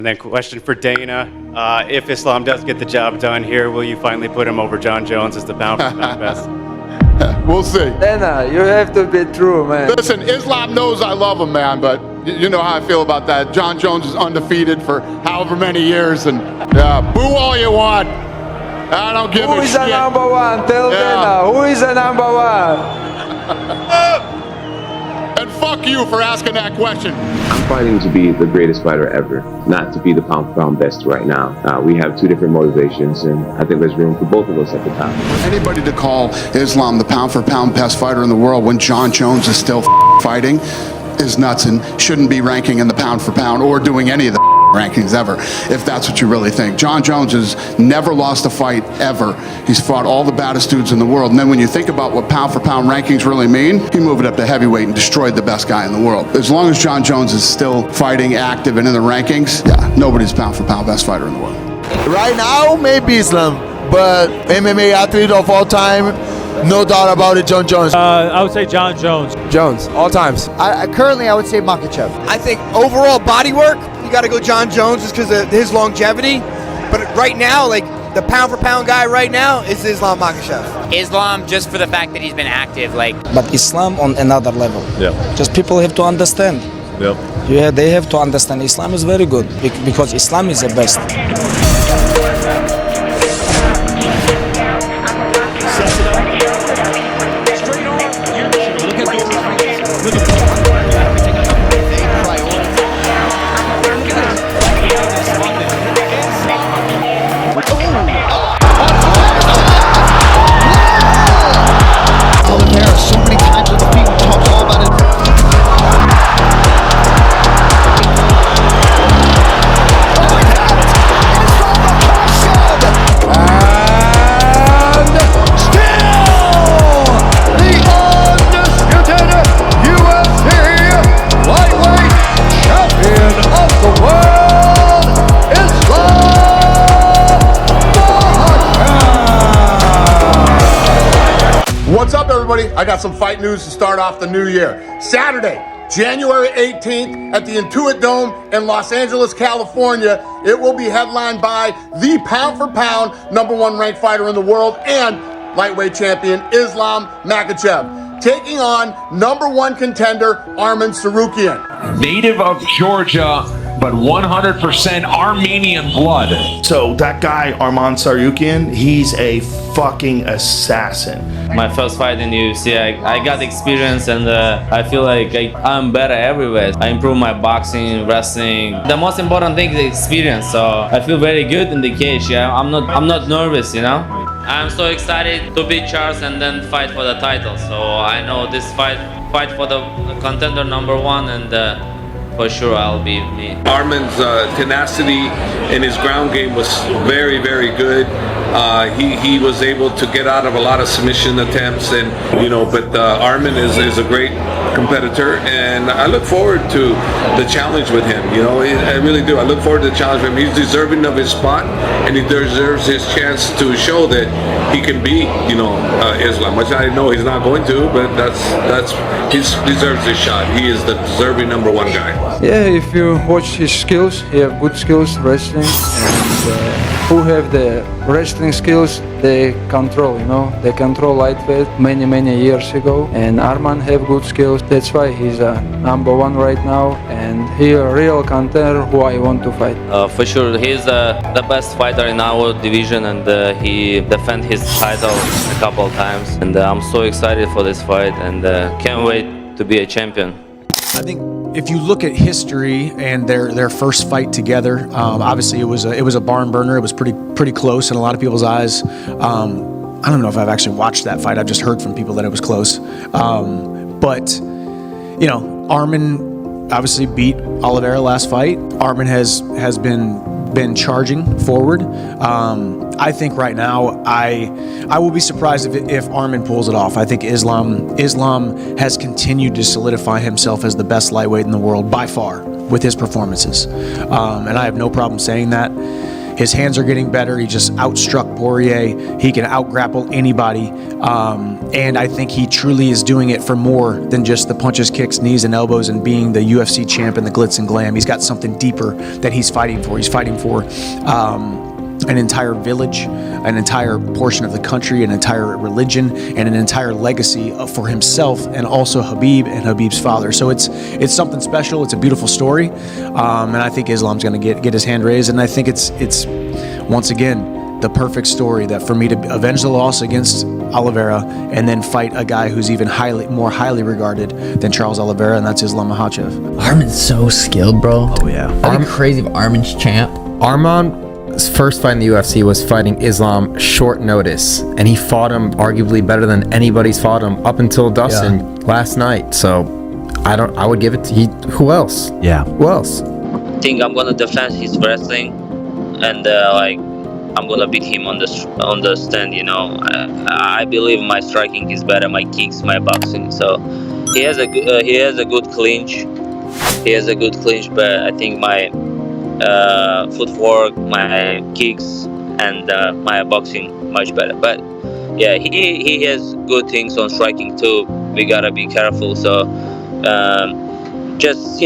And then question for Dana, if Islam does get the job done here, will you finally put him over John Jones as the pound-for-pound best? We'll see. Dana, you have to be true, man. Listen, Islam knows I love him, man, but you know how I feel about that. John Jones is undefeated for however many years, and boo all you want. I don't give a shit. Who is the number one? Tell Dana, who is the number one? And fuck you for asking that question. I'm fighting to be the greatest fighter ever, not to be the pound-for-pound best right now. We have two different motivations, and I think there's room for both of us at the top. Anybody to call Islam the pound-for-pound best fighter in the world when John Jones is still fighting is nuts and shouldn't be ranking in the pound-for-pound or doing any of the rankings ever, if that's what you really think. John Jones has never lost a fight ever. He's fought all the baddest dudes in the world. And then when you think about what pound-for-pound rankings really mean, he moved it up to heavyweight and destroyed the best guy in the world. As long as John Jones is still fighting, active, and in the rankings, yeah, nobody's pound-for-pound best fighter in the world. Right now, maybe Islam, but MMA athlete of all time, no doubt about it, John Jones. I would say John Jones. Jones, all times. Currently, I would say Makhachev. I think overall body work, you got to go John Jones just because of his longevity. But right now, like the pound for pound guy right now is Islam Makhachev. Islam just for the fact that he's been active, like. But Islam on another level. Yeah. Just people have to understand. Yep. Yeah, they have to understand Islam is very good because Islam is the best. What's up, everybody? I got some fight news to start off the new year. Saturday, January 18th at the Intuit Dome in Los Angeles, California. It will be headlined by the pound-for-pound #1 ranked fighter in the world and lightweight champion Islam Makhachev, taking on #1 contender Arman Tsarukyan. Native of Georgia, but 100% Armenian blood. So that guy, Arman Tsarukyan, he's a fucking assassin. My first fight in the UFC, I got experience and I feel like I'm better everywhere. I improve my boxing, wrestling. The most important thing is experience, so I feel very good in the cage. Yeah, I'm not nervous, you know. I'm so excited to beat Charles and then fight for the title. So I know this fight for the contender #1 and for sure I'll be me. Arman's tenacity in his ground game was very, very good. He was able to get out of a lot of submission attempts, and but Arman is a great competitor, and I look forward to the challenge with him. I really do. I look forward to the challenge with him. He's deserving of his spot, and he deserves his chance to show that he can beat Islam, which I know he's not going to, but he deserves his shot. He is the deserving #1 guy. Yeah, if you watch his skills, he have good skills wrestling, and who have the wrestling skills, they control, they control lightweight many years ago, and Arman have good skills. That's why he's #1 right now, and he a real contender who I want to fight. For sure, he's the best fighter in our division, and he defend his title a couple of times, and I'm so excited for this fight, and can't wait to be a champion. I think if you look at history and their first fight together, obviously it was a barn burner. It was pretty close in a lot of people's eyes. I don't know if I've actually watched that fight. I've just heard from people that it was close. But Arman obviously beat Oliveira last fight. Arman has been charging forward. I think right now I will be surprised if Arman pulls it off. I think Islam has continued to solidify himself as the best lightweight in the world by far with his performances, and I have no problem saying that. His hands are getting better. He just outstruck Poirier. He can out-grapple anybody. And I think he truly is doing it for more than just the punches, kicks, knees, and elbows and being the UFC champ and the glitz and glam. He's got something deeper that he's fighting for. He's fighting for an entire village, an entire portion of the country, an entire religion, and an entire legacy for himself and also Khabib and Khabib's father. So it's something special. It's a beautiful story, and I think Islam's going to get his hand raised. And I think it's once again the perfect story that for me to avenge the loss against Oliveira and then fight a guy who's even more highly regarded than Charles Oliveira, and that's Islam Makhachev. Arman's so skilled, bro. Oh yeah, That'd be crazy if Arman's champ. Arman's first fight in the UFC was fighting Islam short notice, and he fought him arguably better than anybody's fought him up until Dustin last night. So I would give it to who else? Yeah. Who else? I think I'm gonna defend his wrestling, and I'm gonna beat him on the stand. You know, I believe my striking is better, my kicks, my boxing. So he has a good clinch. He has a good clinch, but I think my footwork, my kicks, and my boxing much better. But yeah, he has good things on striking too. We gotta be careful. So just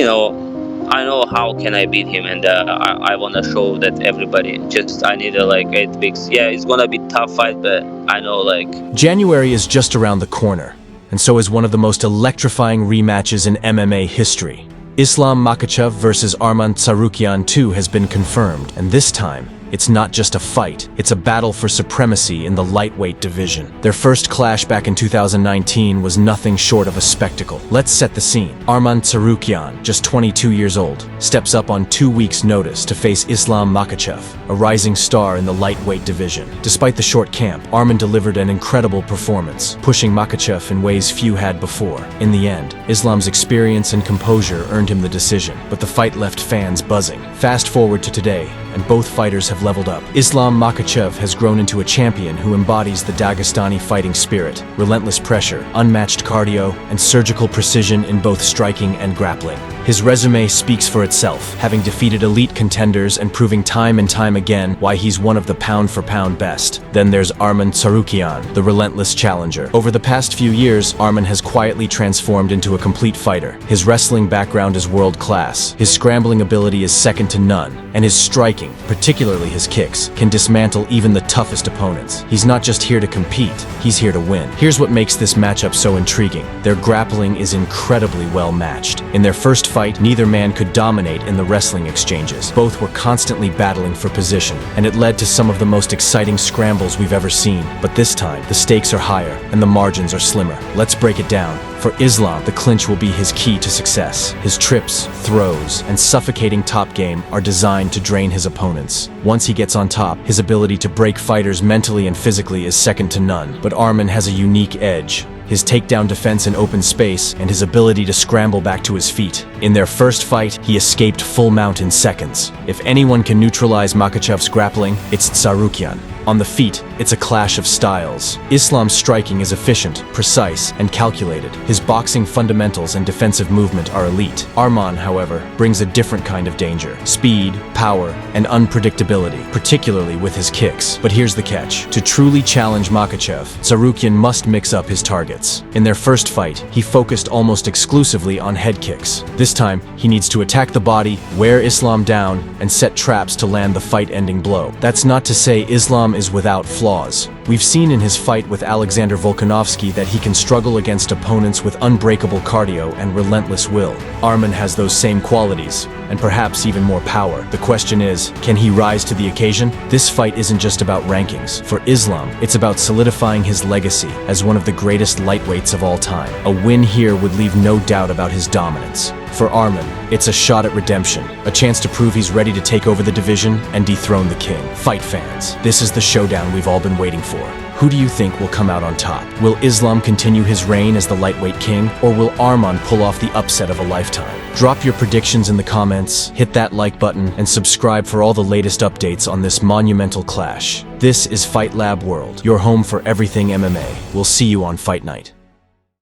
I know how can I beat him, and I want to show that everybody. I need 8 weeks. Yeah, it's gonna be tough fight, but I know January is just around the corner, and so is one of the most electrifying rematches in MMA history. Islam Makhachev versus Arman Tsarukyan 2 has been confirmed, and this time, it's not just a fight, it's a battle for supremacy in the lightweight division. Their first clash back in 2019 was nothing short of a spectacle. Let's set the scene. Arman Tsarukyan, just 22 years old, steps up on 2 weeks' notice to face Islam Makhachev, a rising star in the lightweight division. Despite the short camp, Arman delivered an incredible performance, pushing Makhachev in ways few had before. In the end, Islam's experience and composure earned him the decision, but the fight left fans buzzing. Fast forward to today, and both fighters have leveled up. Islam Makhachev has grown into a champion who embodies the Dagestani fighting spirit, relentless pressure, unmatched cardio, and surgical precision in both striking and grappling. His resume speaks for itself, having defeated elite contenders and proving time and time again why he's one of the pound-for-pound best. Then there's Arman Tsarukyan, the relentless challenger. Over the past few years, Arman has quietly transformed into a complete fighter. His wrestling background is world-class, his scrambling ability is second to none, and his striking, particularly his kicks, can dismantle even the toughest opponents. He's not just here to compete, he's here to win. Here's what makes this matchup so intriguing. Their grappling is incredibly well matched. In their first fight, neither man could dominate in the wrestling exchanges. Both were constantly battling for position, and it led to some of the most exciting scrambles we've ever seen. But this time, the stakes are higher, and the margins are slimmer. Let's break it down. For Islam, the clinch will be his key to success. His trips, throws, and suffocating top game are designed to drain his opponents. Once he gets on top, his ability to break fighters mentally and physically is second to none. But Arman has a unique edge. His takedown defense in open space, and his ability to scramble back to his feet. In their first fight, he escaped full mount in seconds. If anyone can neutralize Makhachev's grappling, it's Tsarukyan. On the feet, it's a clash of styles. Islam's striking is efficient, precise, and calculated. His boxing fundamentals and defensive movement are elite. Arman, however, brings a different kind of danger. Speed, power, and unpredictability, particularly with his kicks. But here's the catch. To truly challenge Makhachev, Tsarukyan must mix up his targets. In their first fight, he focused almost exclusively on head kicks. This time, he needs to attack the body, wear Islam down, and set traps to land the fight-ending blow. That's not to say Islam is without flaws. We've seen in his fight with Alexander Volkanovski that he can struggle against opponents with unbreakable cardio and relentless will. Arman has those same qualities, and perhaps even more power. The question is, can he rise to the occasion? This fight isn't just about rankings. For Islam, it's about solidifying his legacy as one of the greatest lightweights of all time. A win here would leave no doubt about his dominance. For Arman, it's a shot at redemption, a chance to prove he's ready to take over the division and dethrone the king. Fight fans, this is the showdown we've all been waiting for. Who do you think will come out on top? Will Islam continue his reign as the lightweight king, or will Arman pull off the upset of a lifetime? Drop your predictions in the comments, hit that like button, and subscribe for all the latest updates on this monumental clash. This is Fight Lab World, your home for everything MMA. We'll see you on Fight Night.